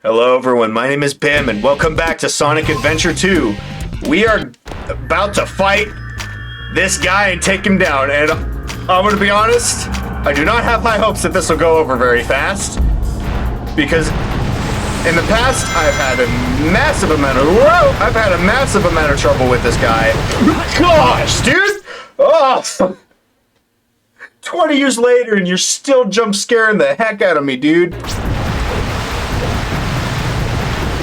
Hello everyone, my name is Pim and welcome back to Sonic Adventure 2. We are about to fight this guy and take him down, and I'm gonna be honest, I do not have high hopes that this will go over very fast, because in the past I've had a massive amount of trouble with this guy. Gosh, dude! Oh! 20 years later and you're still jump scaring the heck out of me, dude.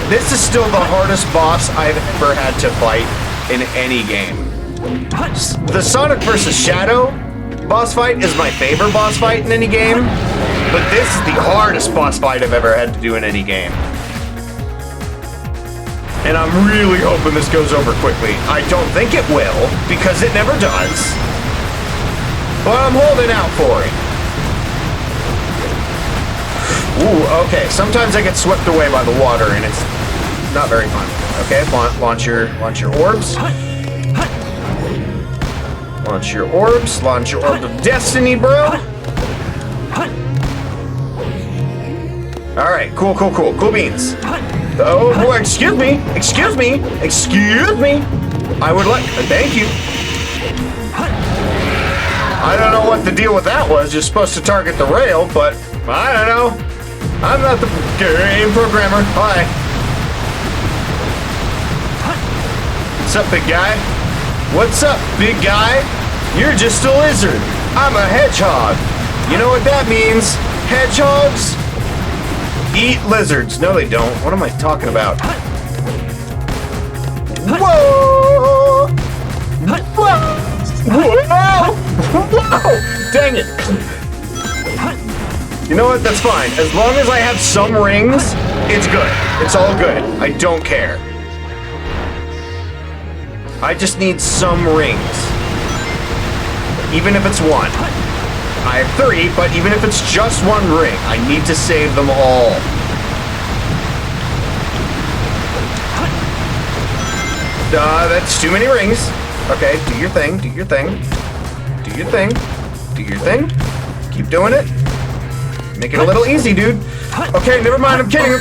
This is still the hardest boss I've ever had to fight in any game. The Sonic vs. Shadow boss fight is my favorite boss fight in any game, but this is the hardest boss fight I've ever had to do in any game. And I'm really hoping this goes over quickly. I don't think it will, because it never does. But I'm holding out for it. Ooh, okay. Sometimes I get swept away by the water, and it's not very fun. Okay, launch your orbs. Launch your orbs. Launch your orb of destiny, bro. All right, cool beans. Oh boy, excuse me. I would like. Thank you. I don't know what the deal with that was. You're supposed to target the rail, but I don't know. I'm not the game programmer. Hi. What's up, big guy? What's up, big guy? You're just a lizard. I'm a hedgehog. You know what that means? Hedgehogs eat lizards. No, they don't. What am I talking about? Whoa! Whoa! Whoa! Whoa! Dang it! You know what? That's fine. As long as I have some rings, it's good. It's all good. I don't care. I just need some rings. Even if it's one. I have 3, but even if it's just one ring, I need to save them all. That's too many rings. Okay, do your thing, do your thing. Do your thing. Do your thing. Keep doing it. Make it a little easy, dude. Okay, never mind. I'm kidding.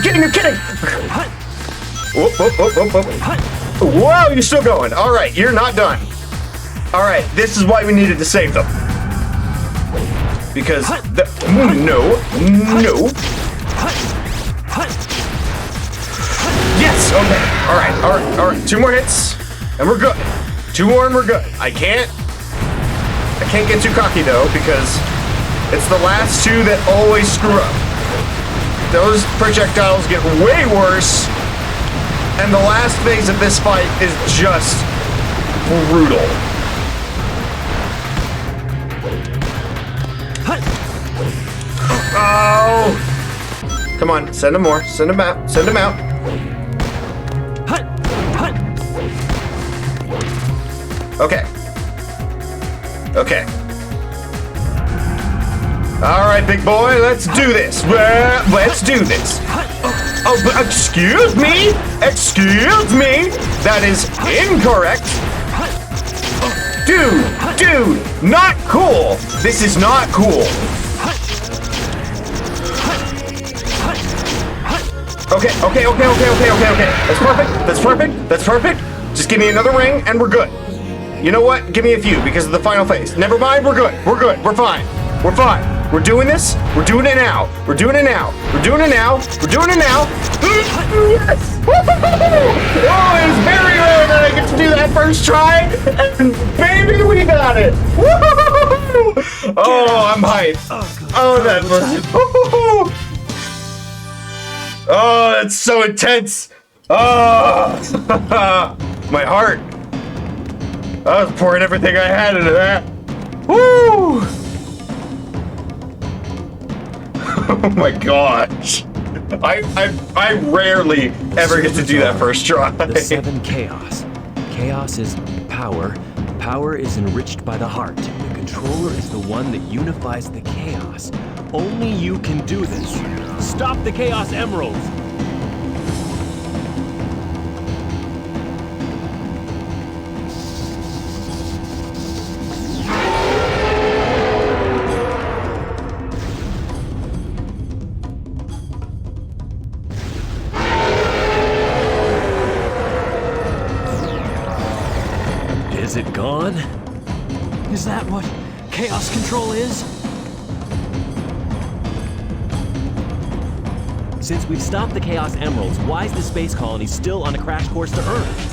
Whoop, whoop, whoop, whoop, whoop. Whoa, you're still going. All right, you're not done. All right, this is why we needed to save them. Because no. Yes, okay. All right. 2 more hits, and we're good. 2 more and we're good. I can't get too cocky though, because it's the last 2 that always screw up. Those projectiles get way worse, and the last phase of this fight is just brutal. Oh! Come on, send them more. Send them out. Send them out. Okay. Okay. All right, big boy, let's do this. Let's do this. Oh, but excuse me? Excuse me? That is incorrect. Dude, not cool. This is not cool. Okay. That's perfect. Just give me another ring and we're good. You know what? Give me a few because of the final phase. Never mind, we're good. We're fine. We're doing this. We're doing it now. Yes! Oh, it's very rare that I get to do that first try. And baby, we got it. Oh, I'm hyped. Oh, that was... Oh, that's so intense. Oh, my heart. I was pouring everything I had into that. Woo! Oh my gosh. I rarely ever get to do that first try. The 7 chaos. Chaos is power. Power is enriched by the heart. The controller is the one that unifies the chaos. Only you can do this. Stop the Chaos Emeralds! Is it gone? Is that what chaos control is? Since we've stopped the Chaos Emeralds, why is the space colony still on a crash course to Earth?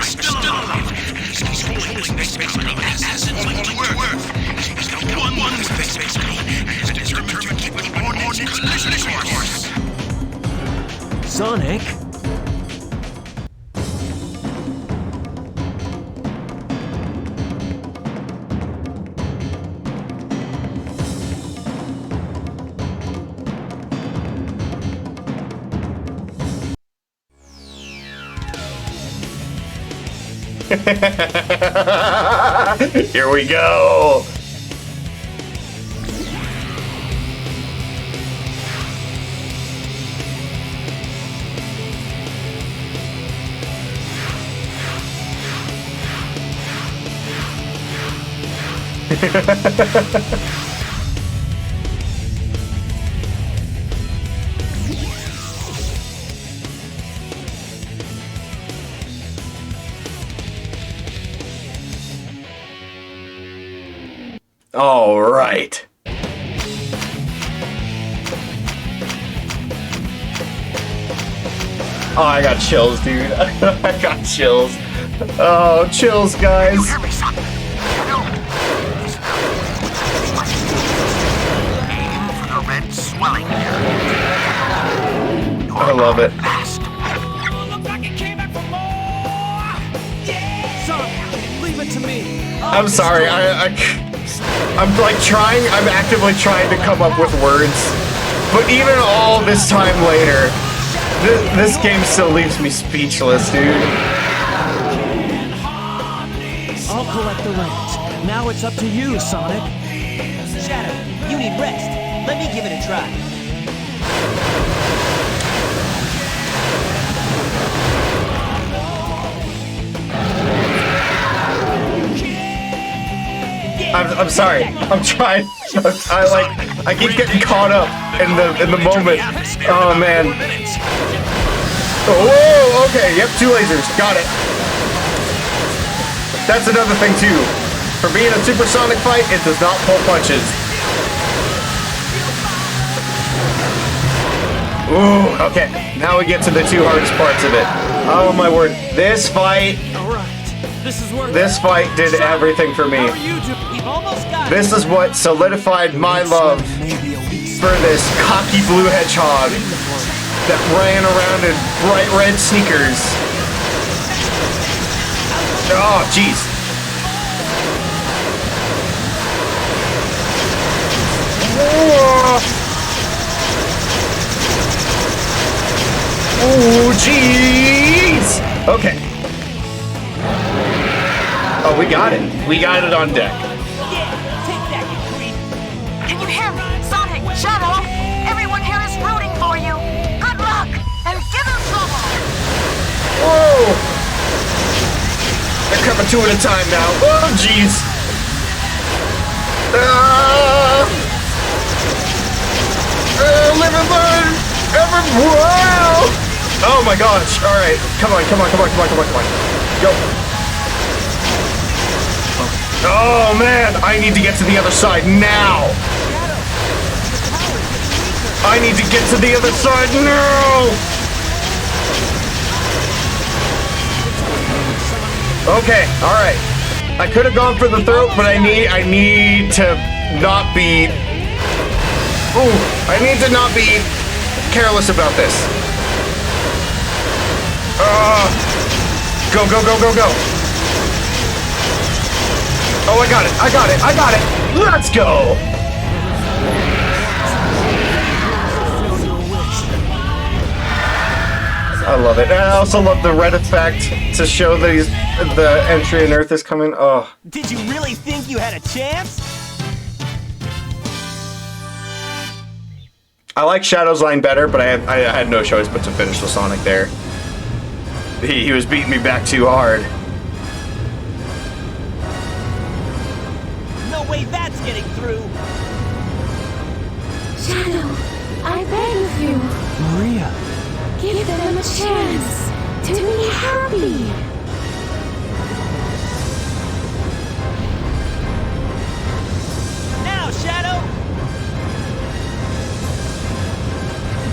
Still alive. He's holding the space colony as in linked to Earth. He's got one space colony and is determined to keep it on its collision course. Sonic? Here we go. All right. Oh, I got chills, dude. I got chills. Oh, chills, guys. You hear me, son? Aim for the red swelling area. I love it. Sonic, leave it to me. I'm sorry. I'm like trying. I'm actively trying to come up with words, but even all this time later, this game still leaves me speechless, dude. I'll collect the reins. Now it's up to you, Sonic. Shadow, you need rest. Let me give it a try. I'm sorry. I'm trying. I keep getting caught up in the moment. Oh man. Whoa. Okay. Yep. 2 lasers. Got it. That's another thing too. For being a supersonic fight, it does not pull punches. Ooh. Okay. Now we get to the 2 hardest parts of it. Oh my word. This fight. This fight did everything for me. You've almost got it. This is what solidified my love for this cocky blue hedgehog that ran around in bright red sneakers. Oh, jeez. Oh, jeez. Okay. Oh, we got it. We got it on deck. Yeah, take that, you creep. Can you hear me? Sonic, Shadow, everyone here is rooting for you. Good luck, and give them trouble. Whoa! They're coming 2 at a time now. Oh, jeez. Live and learn. Wow! Oh my gosh! All right, come on! Go! Oh man, I need to get to the other side now. I need to get to the other side now. Okay, all right. I could have gone for the throat, but I need to not be. Ooh, I need to not be careless about this. Go! Oh, I got it! Let's go! I love it. And I also love the red effect to show that the entry in Earth is coming. Oh. Did you really think you had a chance? I like Shadow's line better, but I had no choice but to finish with Sonic there. He was beating me back too hard. No way that's getting through. Shadow, I beg of you, Maria, give them a chance. to be happy. Now, Shadow!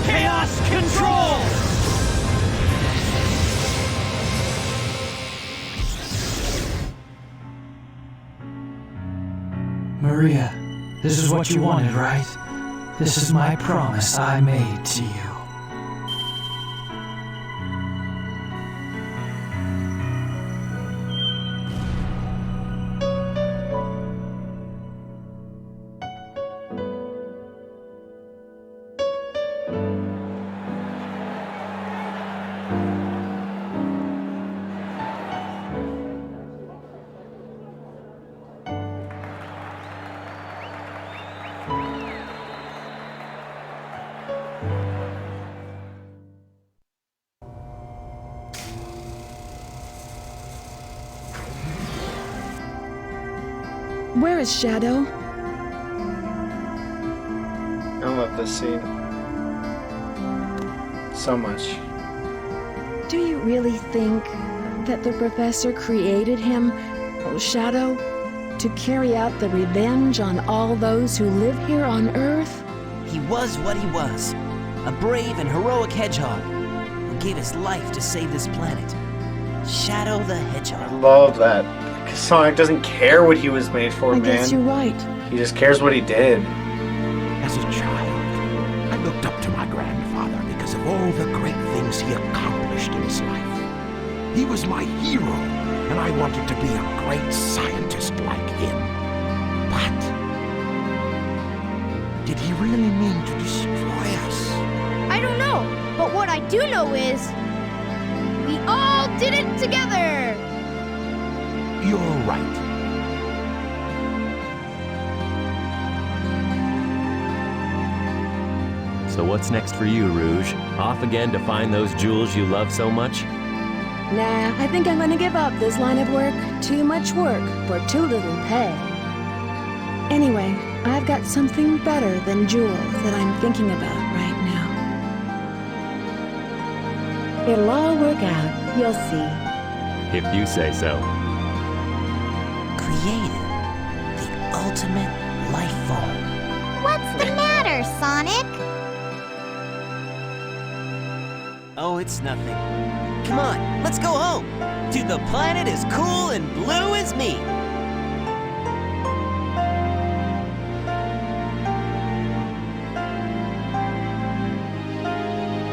Chaos control! Maria, this is what you wanted, right? This is my promise I made to you. Where is Shadow? I love this scene so much. Do you really think that the professor created him, Shadow, to carry out the revenge on all those who live here on Earth? He was what he was. A brave and heroic hedgehog who gave his life to save this planet. Shadow the I Hedgehog. love that. Because Sonic doesn't care what he was made for, I man. guess you're right. He just cares what he did. As a child, I looked up to my grandfather because of all the great things he accomplished in his life. He was my hero, and I wanted to be a great scientist like him. But did he really mean to destroy us? I don't know, but what I do know is we all did it together! You're right. So what's next for you, Rouge? Off again to find those jewels you love so much? Nah, I think I'm gonna give up this line of work. Too much work for too little pay. Anyway, I've got something better than jewels that I'm thinking about right now. It'll all work out, you'll see. If you say so. Created the ultimate life form. What's the matter, Sonic? Oh, it's nothing. Come on, let's go home. To the planet as cool and blue as me.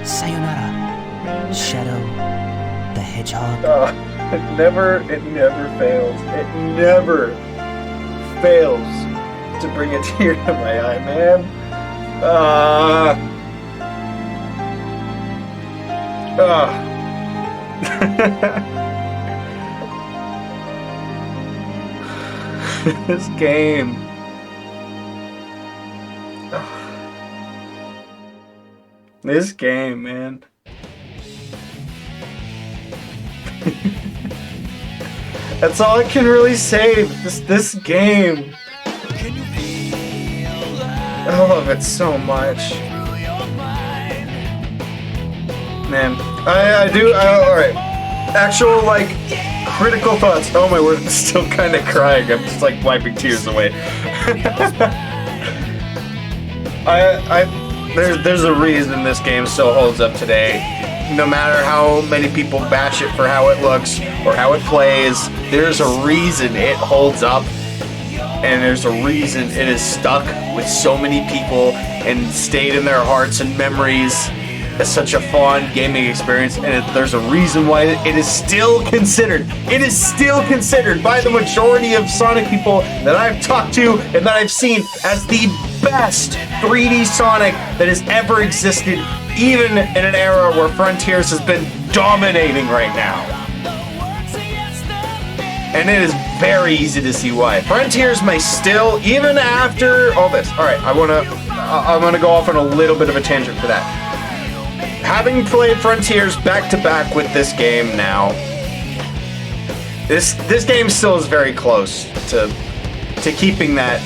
Sayonara, Shadow the Hedgehog. It never fails. It never fails to bring a tear to my eye, man. This game. This game, man. That's all I can really say. This game. I love it so much. Man, I do. Alright. Actual, like, critical thoughts. Oh my word, I'm still kind of crying. I'm just, like, wiping tears away. There's a reason this game still holds up today. No matter how many people bash it for how it looks or how it plays, there's a reason it holds up. And there's a reason it is stuck with so many people and stayed in their hearts and memories as such a fun gaming experience. And there's a reason why it is still considered. It is still considered by the majority of Sonic people that I've talked to and that I've seen as the best 3D Sonic that has ever existed, even in an era where Frontiers has been dominating right now. And it is very easy to see why. Frontiers may still, even after all this. Alright, I'm gonna go off on a little bit of a tangent for that. Having played Frontiers back to back with this game now, this game still is very close to keeping that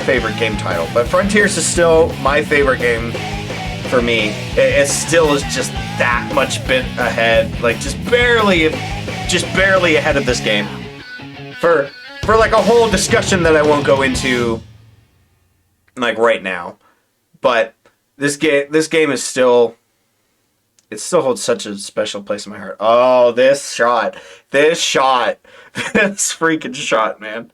favorite game title. But Frontiers is still my favorite game for me. It still is just that much bit ahead, like just barely ahead of this game. For like a whole discussion that I won't go into like right now. But this game is still, it still holds such a special place in my heart. Oh, this freaking shot, man.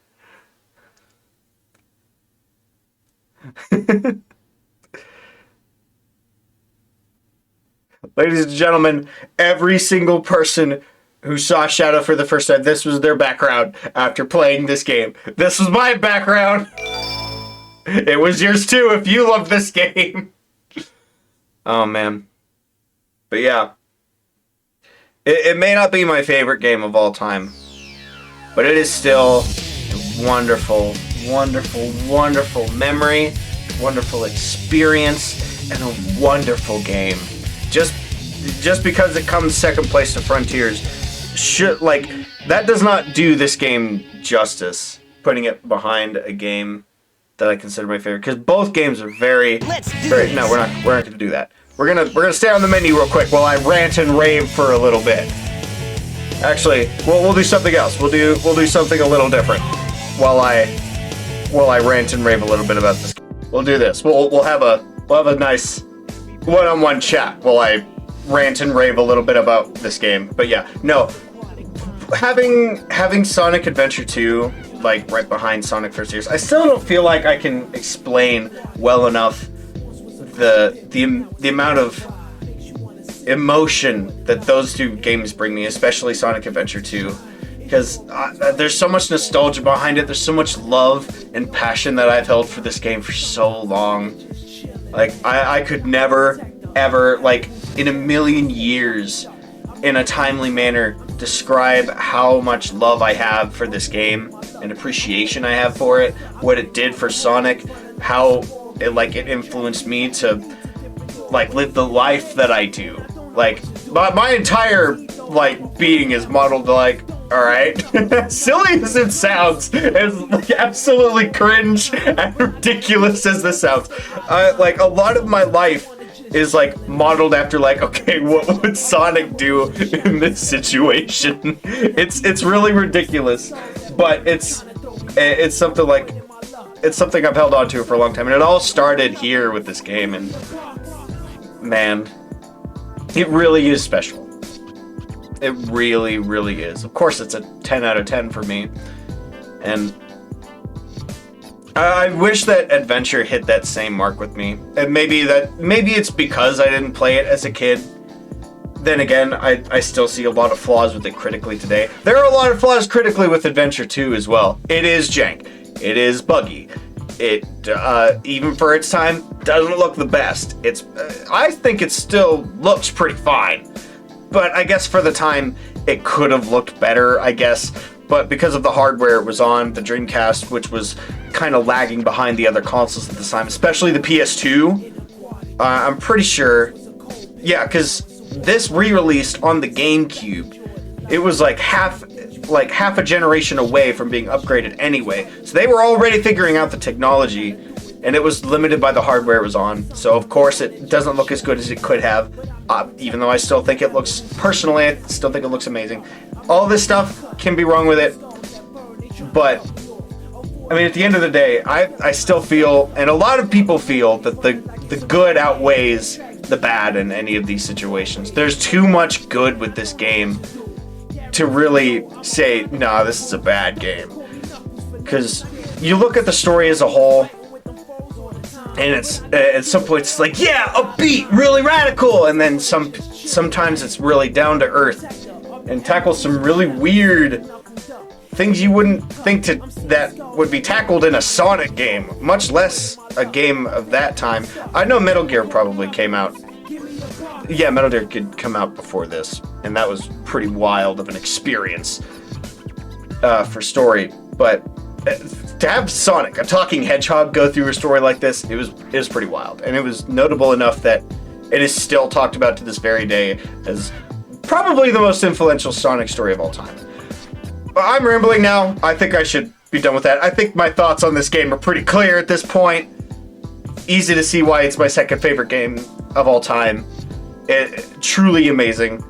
Ladies and gentlemen, every single person who saw Shadow for the first time, this was their background after playing this game. This was my background. It was yours too if you love this game. Oh, man. But yeah. It may not be my favorite game of all time, but it is still a wonderful, wonderful, wonderful memory, wonderful experience, and a wonderful game. Just because it comes second place to Frontiers, that does not do this game justice, putting it behind a game that I consider my favorite, because both games are very. No, we're not going to do that. We're gonna stay on the menu real quick while I rant and rave for a little bit. Actually, we'll do something else. We'll do something a little different while I rant and rave a little bit about this. We'll do this. We'll have a nice one-on-one chat while I rant and rave a little bit about this game. But yeah, no, having Sonic Adventure 2 like right behind Sonic Frontiers, I still don't feel like I can explain well enough the amount of emotion that those two games bring me, especially Sonic Adventure 2, because there's so much nostalgia behind it. There's so much love and passion that I've held for this game for so long. Like I could never ever, like in a million years, in a timely manner, describe how much love I have for this game and appreciation I have for it, what it did for Sonic, how it influenced me to like live the life that I do. Like my entire like being is modeled like, all right, silly as it sounds, as like absolutely cringe and ridiculous as this sounds, like a lot of my life is like modeled after like, okay, what would Sonic do in this situation? It's really ridiculous, but it's something like, it's something I've held on to for a long time, and it all started here with this game, and man, it really is special. It really, really is. Of course, it's a 10 out of 10 for me, and I wish that Adventure hit that same mark with me. And maybe it's because I didn't play it as a kid. Then again, I still see a lot of flaws with it critically today. There are a lot of flaws critically with Adventure 2 as well. It is jank. It is buggy. It, even for its time, doesn't look the best. I think it still looks pretty fine. But I guess for the time, it could have looked better, I guess. But because of the hardware it was on, the Dreamcast, which was kind of lagging behind the other consoles at the time, especially the PS2, I'm pretty sure, yeah, because this re-released on the GameCube. It was like half a generation away from being upgraded anyway. So they were already figuring out the technology, and it was limited by the hardware it was on. So of course it doesn't look as good as it could have, even though I still think it looks, personally, I still think it looks amazing. All this stuff can be wrong with it, but I mean, at the end of the day, I still feel, and a lot of people feel, that the good outweighs the bad in any of these situations. There's too much good with this game to really say, nah, this is a bad game. Because you look at the story as a whole, and it's at some point it's like, yeah, upbeat, really radical, and then sometimes it's really down to earth and tackles some really weird things you wouldn't think that would be tackled in a Sonic game, much less a game of that time. I know Metal Gear probably came out. Yeah, Metal Gear could come out before this, and that was pretty wild of an experience for story. But to have Sonic, a talking hedgehog, go through a story like this, it was pretty wild, and it was notable enough that it is still talked about to this very day as probably the most influential Sonic story of all time. I'm rambling now. I think I should be done with that. I think my thoughts on this game are pretty clear at this point. Easy to see why it's my second favorite game of all time. Truly amazing.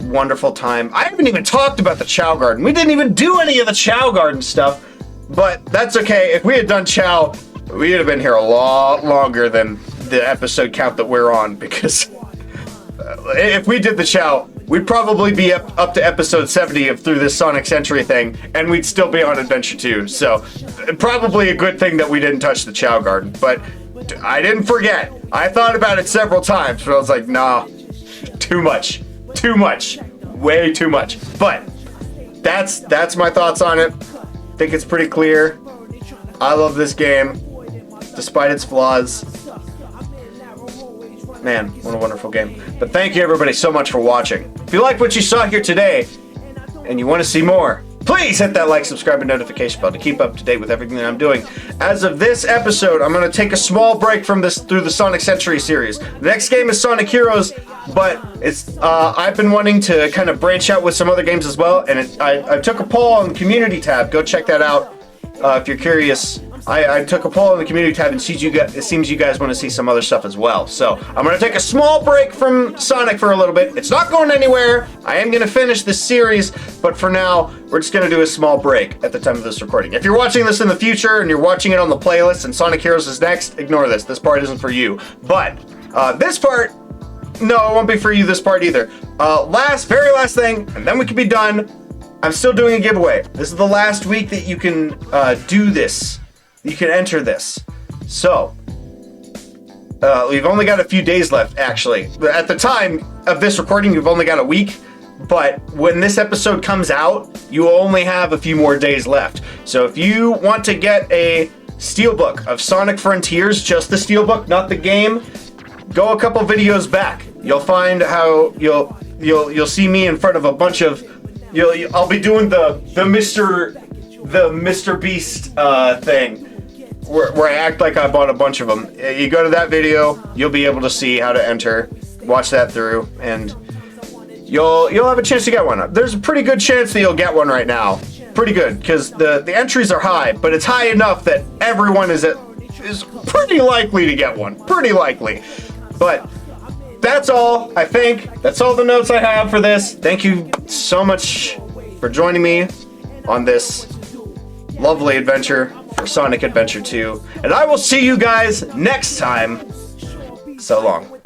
Wonderful time. I haven't even talked about the Chow Garden. We didn't even do any of the Chow Garden stuff, but that's okay. If we had done Chow, we'd have been here a lot longer than the episode count that we're on, because if we did the Chow, we'd probably be up to episode 70 of Through This Sonic Century thing, and we'd still be on Adventure 2. So probably a good thing that we didn't touch the Chow Garden, but I didn't forget. I thought about it several times, but I was like, nah, too much. Too much. Way too much. But that's my thoughts on it. I think it's pretty clear. I love this game, despite its flaws. Man, what a wonderful game. But thank you everybody so much for watching. If you like what you saw here today, and you want to see more, please hit that like, subscribe, and notification bell to keep up to date with everything that I'm doing. As of this episode, I'm going to take a small break from this Through the Sonic Century series. The next game is Sonic Heroes, but it's I've been wanting to kind of branch out with some other games as well, and I took a poll on the community tab. Go check that out if you're curious. I took a poll on the community tab, and it seems you guys want to see some other stuff as well. So I'm going to take a small break from Sonic for a little bit. It's not going anywhere. I am going to finish this series, but for now, we're just going to do a small break at the time of this recording. If you're watching this in the future and you're watching it on the playlist and Sonic Heroes is next, ignore this. This part isn't for you. But this part, no, it won't be for you this part either. Very last thing, and then we can be done. I'm still doing a giveaway. This is the last week that you can do this. You can enter this. So, we've only got a few days left, actually. At the time of this recording, you've only got a week, but when this episode comes out, you only have a few more days left. So if you want to get a steelbook of Sonic Frontiers, just the steelbook, not the game, go a couple videos back. You'll find how you'll see me in front of a bunch of I'll be doing the Mr. Beast thing. Where I act like I bought a bunch of them. You go to that video, you'll be able to see how to enter, watch that through, and you'll have a chance to get one. There's a pretty good chance that you'll get one right now. Pretty good, because the entries are high, but it's high enough that everyone is pretty likely to get one. Pretty likely. But that's all, I think. That's all the notes I have for this. Thank you so much for joining me on this lovely adventure for Sonic Adventure 2. And I will see you guys next time. So long.